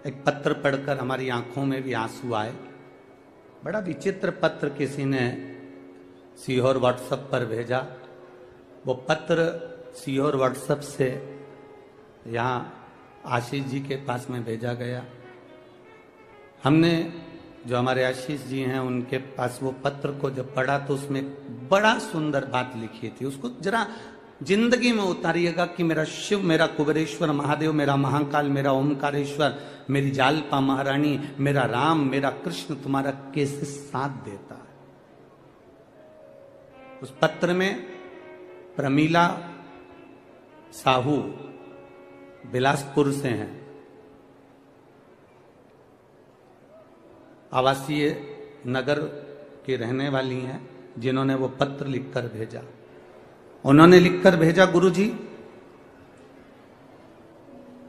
एक पत्र पढ़कर हमारी आंखों में भी आंसू आए। बड़ा विचित्र पत्र किसी ने सीहोर व्हाट्सएप पर भेजा। वो पत्र सीहोर व्हाट्सएप से यहाँ आशीष जी के पास में भेजा गया। हमने जो हमारे आशीष जी हैं उनके पास वो पत्र को जब पढ़ा तो उसमें बड़ा सुंदर बात लिखी थी। उसको जरा जिंदगी में उतारिएगा कि मेरा शिव, मेरा कुबेरेश्वर महादेव, मेरा महाकाल, मेरा ओमकारेश्वर, मेरी जालपा महारानी, मेरा राम, मेरा कृष्ण तुम्हारा कैसे साथ देता है। उस पत्र में प्रमीला साहू बिलासपुर से हैं, आवासीय नगर की रहने वाली हैं, जिन्होंने वो पत्र लिखकर भेजा। उन्होंने लिखकर भेजा, गुरुजी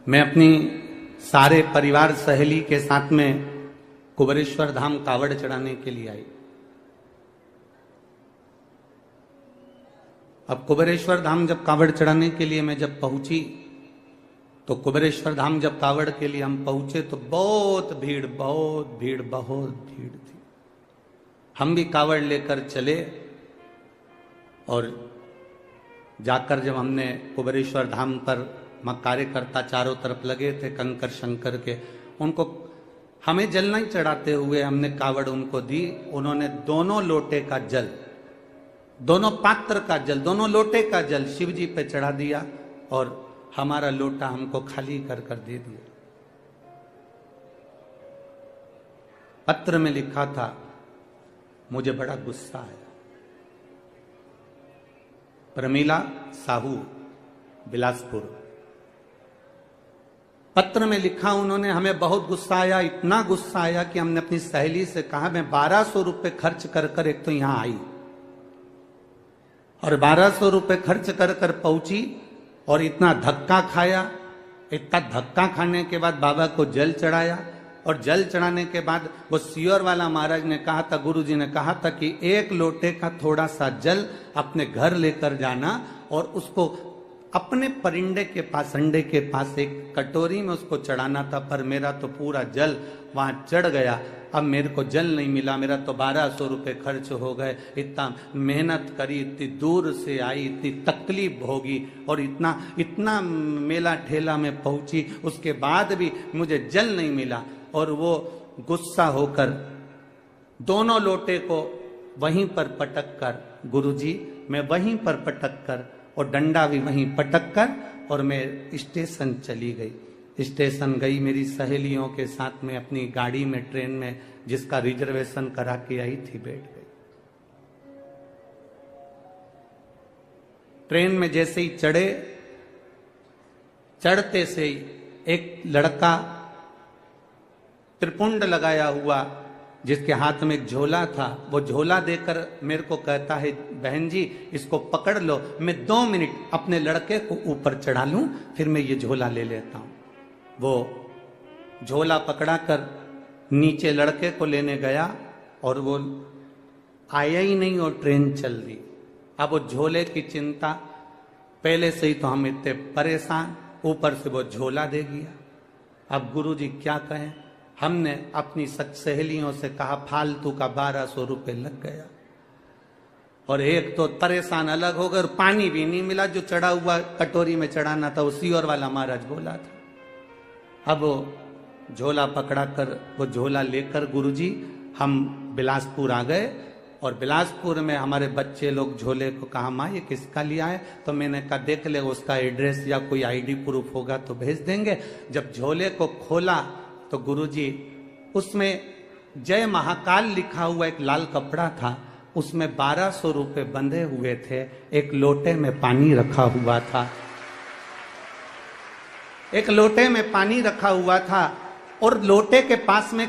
मैं अपनी सारे परिवार सहेली के साथ में कुबेरेश्वर धाम कावड़ चढ़ाने के लिए आई। अब कुबेरेश्वर धाम जब कावड़ चढ़ाने के लिए मैं जब पहुंची तो कुबेरेश्वर धाम जब कावड़ के लिए हम पहुंचे तो बहुत भीड़ थी। हम भी कावड़ लेकर चले और जाकर जब हमने कुबेरेश्वर धाम पर कार्यकर्ता चारों तरफ लगे थे कंकर शंकर के, उनको हमें जल नहीं चढ़ाते हुए हमने कावड़ उनको दी। उन्होंने दोनों लोटे का जल, दोनों पात्र का जल, दोनों लोटे का जल शिव जी पे चढ़ा दिया और हमारा लोटा हमको खाली कर कर दे दिया। पत्र में लिखा था, मुझे बड़ा गुस्सा आया। प्रमीला साहू बिलासपुर, पत्र में लिखा उन्होंने, हमें बहुत गुस्सा आया, इतना गुस्सा आया कि हमने अपनी सहेली से कहा मैं 1200 रुपए खर्च कर कर एक तो यहां आई और 1200 रुपए खर्च कर कर पहुंची और इतना धक्का खाया। इतना धक्का खाने के बाद बाबा को जल चढ़ाया और जल चढ़ाने के बाद वो सीहोर वाला महाराज ने कहा था, गुरु जी ने कहा था कि एक लोटे का थोड़ा सा जल अपने घर लेकर जाना और उसको अपने परिंदे के पास, अंडे के पास एक कटोरी में उसको चढ़ाना था। पर मेरा तो पूरा जल वहां चढ़ गया, अब मेरे को जल नहीं मिला, मेरा तो 1200 रुपए खर्च हो गए। इतना मेहनत करी, इतनी दूर से आई, इतनी तकलीफ भोगी और इतना मेला ठेला में पहुंची, उसके बाद भी मुझे जल नहीं मिला। और वो गुस्सा होकर दोनों लोटे को वहीं पर पटक कर, गुरुजी मैं वहीं पर पटक कर और डंडा भी वहीं पटक कर और मैं स्टेशन चली गई। स्टेशन गई मेरी सहेलियों के साथ में अपनी गाड़ी में, ट्रेन में, जिसका रिजर्वेशन करा के आई थी, बैठ गई। ट्रेन में जैसे ही चढ़े, चढ़ते से ही एक लड़का त्रिपुंड लगाया हुआ जिसके हाथ में एक झोला था, वो झोला देकर मेरे को कहता है, बहन जी इसको पकड़ लो, मैं 2 मिनट अपने लड़के को ऊपर चढ़ा लूं, फिर मैं ये झोला ले लेता हूं। वो झोला पकड़ा कर नीचे लड़के को लेने गया और वो आया ही नहीं और ट्रेन चल दी। अब वो झोले की चिंता, पहले से ही तो हम इतने परेशान, ऊपर से वो झोला दे गया। अब गुरुजी क्या कहें, हमने अपनी सहेलियों से कहा फालतू का 1200 रुपए लग गया और एक तो परेशान अलग हो गए और पानी भी नहीं मिला, जो चढ़ा हुआ कटोरी में चढ़ाना था वो सीहोर वाला महाराज बोला था। अब वो झोला पकड़ा कर, वो झोला लेकर गुरुजी हम बिलासपुर आ गए और बिलासपुर में हमारे बच्चे लोग झोले को कहा, माँ ये किसका लिया है? तो मैंने कहा देख ले, उसका एड्रेस या कोई आईडी प्रूफ होगा तो भेज देंगे। जब झोले को खोला तो गुरुजी उसमें जय महाकाल लिखा हुआ एक लाल कपड़ा था, उसमें 1200 रुपए बंधे हुए थे, एक लोटे में पानी रखा हुआ था, एक लोटे में पानी रखा हुआ था और लोटे के पास में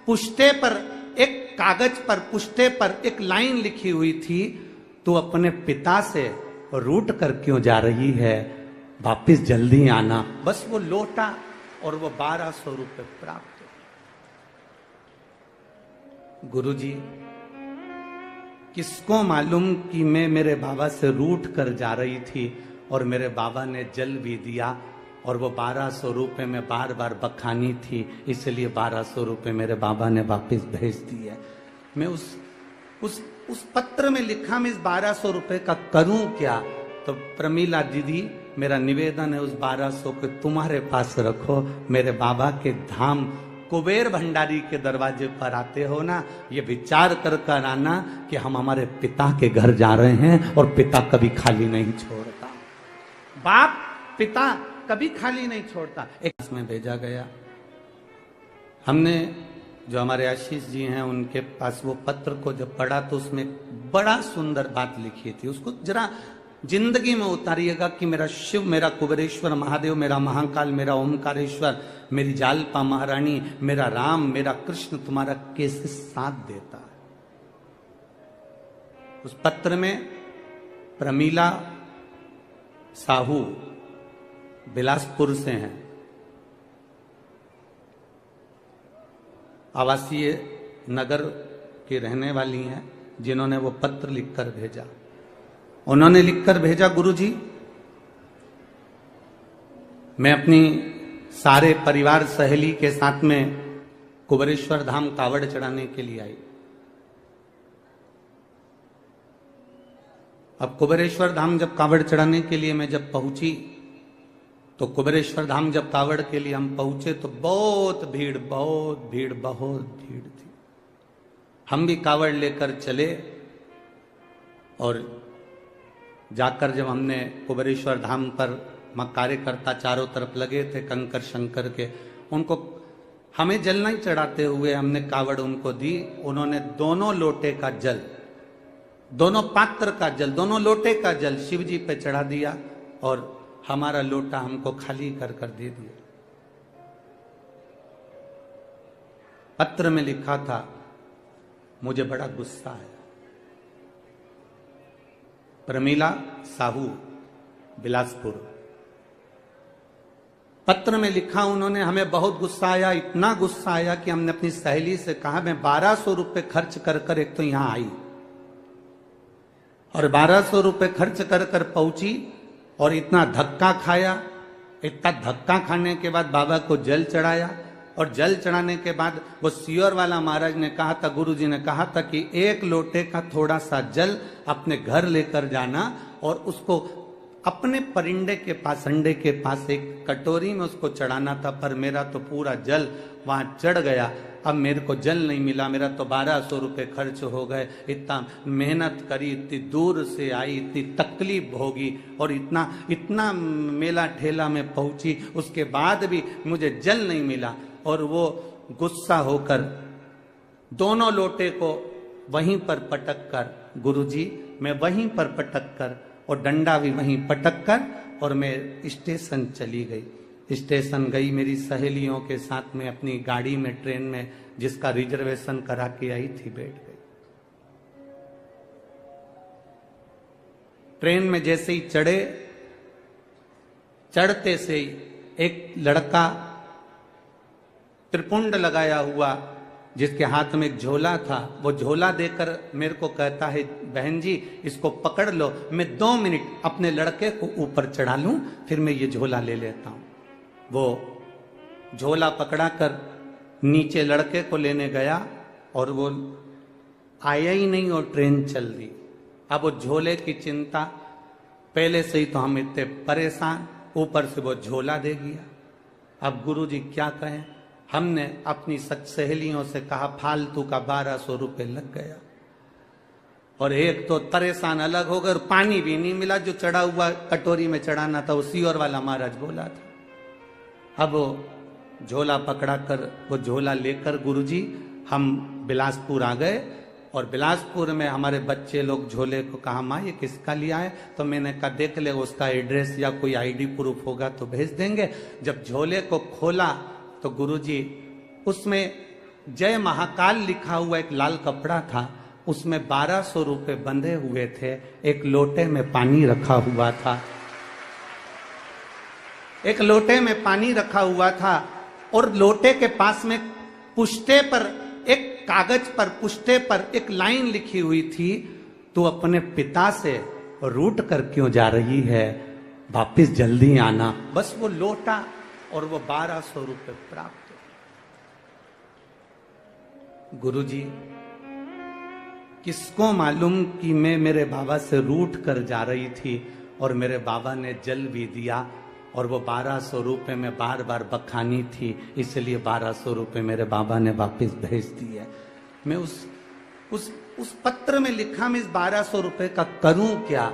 पुष्टे पर, एक कागज पर, पुष्टे पर एक लाइन लिखी हुई थी, तू अपने पिता से रूठ कर क्यों जा रही है, वापिस जल्दी आना। बस वो लोटा और वो 1200 रुपए प्राप्त। गुरुजी किसको मालूम कि मैं मेरे बाबा से रूठ कर जा रही थी और मेरे बाबा ने जल भी दिया और वो 1200 रुपये में बार बार बखानी थी, इसलिए 1200 रुपये मेरे बाबा ने वापस भेज दिए। मैं उस पत्र में लिखा मैं इस 1200 रुपये का करूं क्या? तो प्रमीला दीदी, मेरा निवेदन है उस 1200 को तुम्हारे पास रखो। मेरे बाबा के धाम कुबेर भंडारी के दरवाजे पर आते हो ना, ये विचार कर कर आना कि हम हमारे पिता के घर जा रहे हैं और पिता कभी खाली नहीं छोड़ता। बाप पिता कभी खाली नहीं छोड़ता। एक में भेजा गया, हमने जो हमारे आशीष जी हैं उनके पास वो पत्र को जब पढ़ा तो उसमें बड़ा सुंदर बात लिखी थी। उसको जरा जिंदगी में उतारिएगा कि मेरा शिव, मेरा कुबेरेश्वर महादेव, मेरा महाकाल, मेरा ओमकारेश्वर, मेरी जालपा महारानी, मेरा राम, मेरा कृष्ण तुम्हारा कैसे साथ देता है। उस पत्र में प्रमीला साहू बिलासपुर से हैं, आवासीय नगर की रहने वाली हैं, जिन्होंने वो पत्र लिखकर भेजा। उन्होंने लिखकर भेजा, गुरुजी मैं अपनी सारे परिवार सहेली के साथ में कुबेरेश्वर धाम कावड़ चढ़ाने के लिए आई। अब कुबेरेश्वर धाम जब कावड़ चढ़ाने के लिए मैं जब पहुंची तो कुबेरेश्वर धाम जब कावड़ के लिए हम पहुंचे तो बहुत भीड़ थी। हम भी कावड़ लेकर चले और जाकर जब हमने कुबेरेश्वर धाम पर कार्यकर्ता चारों तरफ लगे थे कंकर शंकर के, उनको हमें जल नहीं चढ़ाते हुए हमने कावड़ उनको दी। उन्होंने दोनों लोटे का जल, दोनों पात्र का जल, दोनों लोटे का जल शिव जी पे चढ़ा दिया और हमारा लोटा हमको खाली कर कर दे दिया। पत्र में लिखा था, मुझे बड़ा गुस्सा आया। प्रमीला साहू बिलासपुर, पत्र में लिखा उन्होंने, हमें बहुत गुस्सा आया, इतना गुस्सा आया कि हमने अपनी सहेली से कहा मैं 1200 रुपये खर्च कर कर एक तो यहां आई और 1200 रुपये खर्च कर कर पहुंची और इतना धक्का खाया। इतना धक्का खाने के बाद बाबा को जल चढ़ाया और जल चढ़ाने के बाद वो सियोर वाला महाराज ने कहा था, गुरु जी ने कहा था कि एक लोटे का थोड़ा सा जल अपने घर लेकर जाना और उसको अपने परिंदे के पास, अंडे के पास एक कटोरी में उसको चढ़ाना था। पर मेरा तो पूरा जल वहां चढ़ गया, अब मेरे को जल नहीं मिला, मेरा तो 1200 रुपये खर्च हो गए। इतना मेहनत करी, इतनी दूर से आई, इतनी तकलीफ होगी और इतना मेला ठेला में पहुंची, उसके बाद भी मुझे जल नहीं मिला। और वो गुस्सा होकर दोनों लोटे को वहीं पर पटक कर, गुरुजी मैं वहीं पर पटक कर और डंडा भी वहीं पटक कर और मैं स्टेशन चली गई। स्टेशन गई मेरी सहेलियों के साथ में अपनी गाड़ी में, ट्रेन में, जिसका रिजर्वेशन करा के आई थी, बैठ गई। ट्रेन में जैसे ही चढ़े, चढ़ते से ही एक लड़का त्रिपुंड लगाया हुआ जिसके हाथ में एक झोला था, वो झोला देकर मेरे को कहता है, बहन जी इसको पकड़ लो, मैं 2 मिनट अपने लड़के को ऊपर चढ़ा लूं, फिर मैं ये झोला ले लेता हूं। वो झोला पकड़ा कर नीचे लड़के को लेने गया और वो आया ही नहीं और ट्रेन चल दी। अब वो झोले की चिंता, पहले से ही तो हम इतने परेशान, ऊपर से वो झोला दे गया। अब गुरुजी क्या कहें, हमने अपनी सहेलियों से कहा फालतू का 1200 रुपये लग गया और एक तो परेशान अलग हो गए, पानी भी नहीं मिला, जो चढ़ा हुआ कटोरी में चढ़ाना था उसी और वाला महाराज बोला था। अब वो झोला पकड़ा कर, वो झोला लेकर गुरुजी हम बिलासपुर आ गए और बिलासपुर में हमारे बच्चे लोग झोले को कहा, माँ ये किसका लिया है? तो मैंने कहा देख ले, उसका एड्रेस या कोई आईडी प्रूफ होगा तो भेज देंगे। जब झोले को खोला तो गुरुजी उसमें जय महाकाल लिखा हुआ एक लाल कपड़ा था, उसमें 1200 रुपये बंधे हुए थे, एक लोटे में पानी रखा हुआ था, एक लोटे में पानी रखा हुआ था और लोटे के पास में पुष्टे पर, एक कागज पर, पुष्टे पर एक लाइन लिखी हुई थी, तू अपने पिता से रूठ कर क्यों जा रही है? वापिस जल्दी आना। बस वो लौटा और वो 1200 रुपये प्राप्त। गुरुजी, किसको मालूम कि मैं मेरे बाबा से रूठ कर जा रही थी और मेरे बाबा ने जल भी दिया और वो 1200 रुपये में बार बार बखानी थी, इसलिए 1200 रुपये मेरे बाबा ने वापस भेज दिए। मैं उस पत्र में लिखा मैं इस 1200 रुपये का करूं क्या?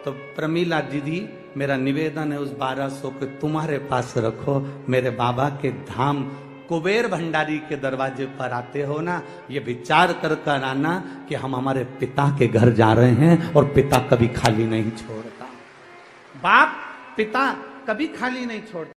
तो प्रमीला दीदी, मेरा निवेदन है उस 1200 को तुम्हारे पास रखो। मेरे बाबा के धाम कुबेर भंडारी के दरवाजे पर आते हो ना, ये विचार कर कर आना कि हम हमारे पिता के घर जा रहे हैं और पिता कभी खाली नहीं छोड़ता। बाप पिता कभी खाली नहीं छोड़ता।